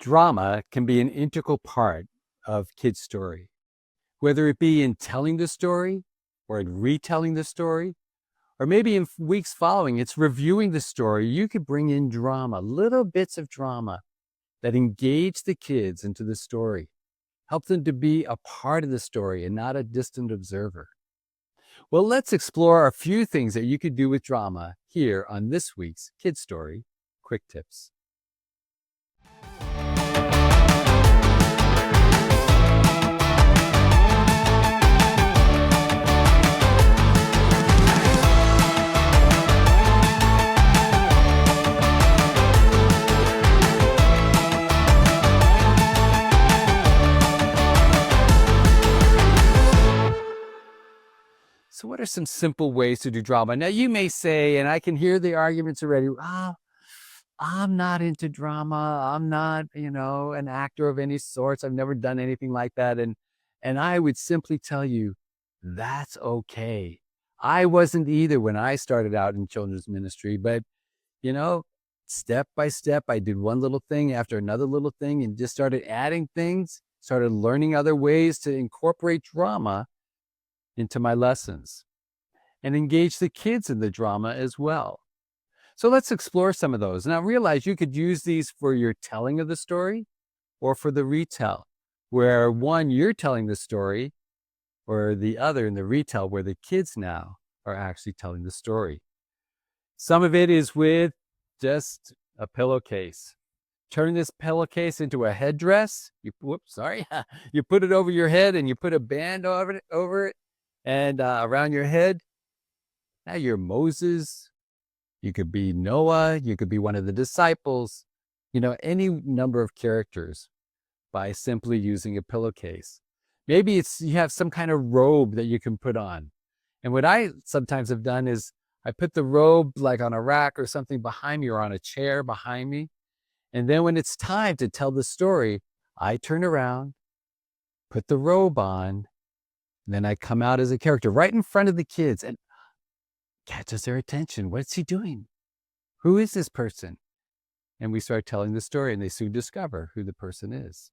Drama can be an integral part of kids' story, whether it be in telling the story or in retelling the story, or maybe in weeks following, it's reviewing the story. You could bring in drama, little bits of drama that engage the kids into the story, help them to be a part of the story and not a distant observer. Well, let's explore a few things that you could do with drama here on this week's Kid Story Quick Tips. So what are some simple ways to do drama? Now you may say, and I can hear the arguments already, I'm not into drama. I'm not, an actor of any sorts. I've never done anything like that. And I would simply tell you, that's okay. I wasn't either when I started out in children's ministry, but step by step, I did one little thing after another little thing and just started adding things, started learning other ways to incorporate drama into my lessons and engage the kids in the drama as well. So let's explore some of those. Now realize you could use these for your telling of the story or for the retell, where one, you're telling the story, or the other in the retell where the kids now are actually telling the story. Some of it is with just a pillowcase. Turn this pillowcase into a headdress. You put it over your head and you put a band over it and around your head. Now you're Moses. You could be Noah. You could be one of the disciples. Any number of characters by simply using a pillowcase. Maybe you have some kind of robe that you can put on. And what I sometimes have done is I put the robe like on a rack or something behind me or on a chair behind me. And then when it's time to tell the story, I turn around, put the robe on, and then I come out as a character right in front of the kids and catches their attention. What's he doing? Who is this person? And we start telling the story and they soon discover who the person is.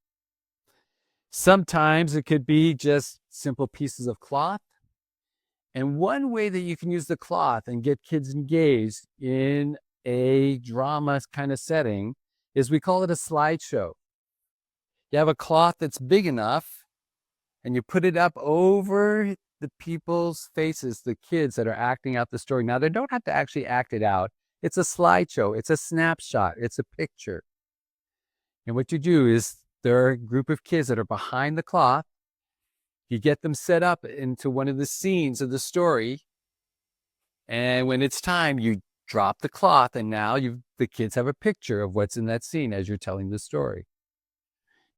Sometimes it could be just simple pieces of cloth. And one way that you can use the cloth and get kids engaged in a drama kind of setting is we call it a slideshow. You have a cloth that's big enough and you put it up over the people's faces, the kids that are acting out the story. Now, they don't have to actually act it out. It's a slideshow. It's a snapshot. It's a picture. And what you do is there are a group of kids that are behind the cloth. You get them set up into one of the scenes of the story. And when it's time, you drop the cloth. And now the kids have a picture of what's in that scene as you're telling the story.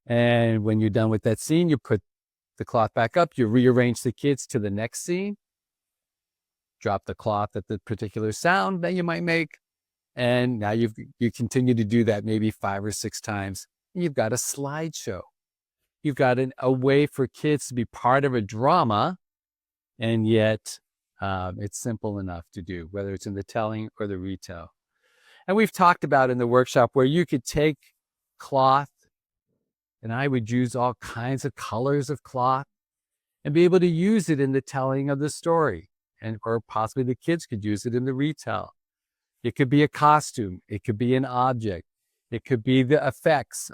And when you're done with that scene, you put the cloth back up, you rearrange the kids to the next scene, drop the cloth at the particular sound that you might make, and now you continue to do that maybe 5 or 6 times. And you've got a slideshow. You've got a way for kids to be part of a drama, and yet it's simple enough to do, whether it's in the telling or the retell. And we've talked about in the workshop where you could take cloth, and I would use all kinds of colors of cloth and be able to use it in the telling of the story. Or possibly the kids could use it in the retell. It could be a costume. It could be an object. It could be the effects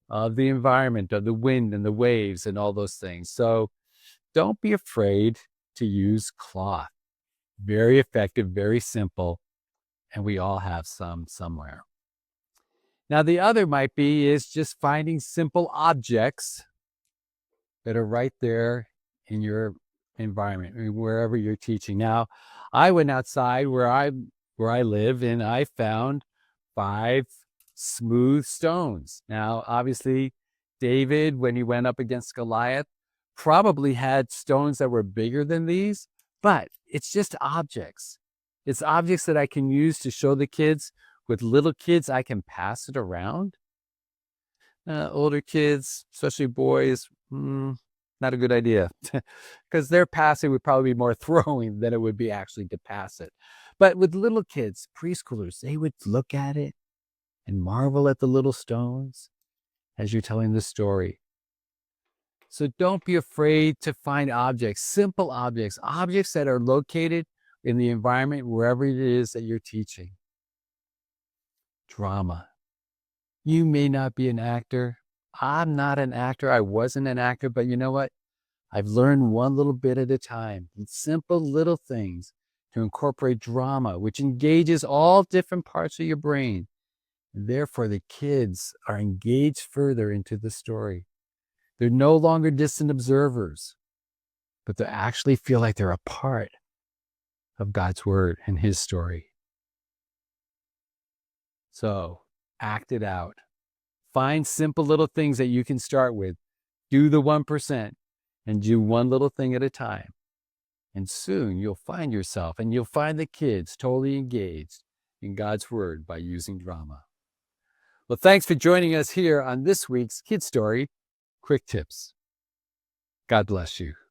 of the environment, of the wind and the waves and all those things. So don't be afraid to use cloth. Very effective, very simple, and we all have some somewhere. Now, the other might be is just finding simple objects that are right there in your environment, wherever you're teaching. Now, I went outside where I live and I found 5 smooth stones. Now, obviously, David, when he went up against Goliath, probably had stones that were bigger than these, but it's just objects. It's objects that I can use to show the kids. With little kids, I can pass it around. Older kids, especially boys, not a good idea because their passing would probably be more throwing than it would be actually to pass it. But with little kids, preschoolers, they would look at it and marvel at the little stones. as you're telling the story. So don't be afraid to find objects, simple objects, objects that are located in the environment wherever it is that you're teaching. Drama. You may not be an actor. I'm not an actor. I wasn't an actor, but you know what? I've learned one little bit at a time, simple little things to incorporate drama, which engages all different parts of your brain. And therefore, the kids are engaged further into the story. They're no longer distant observers, but they actually feel like they're a part of God's word and his story. So act it out. Find simple little things that you can start with. Do the 1% and do one little thing at a time. And soon you'll find yourself and you'll find the kids totally engaged in God's word by using drama. Well, thanks for joining us here on this week's Kid Story Quick Tips. God bless you.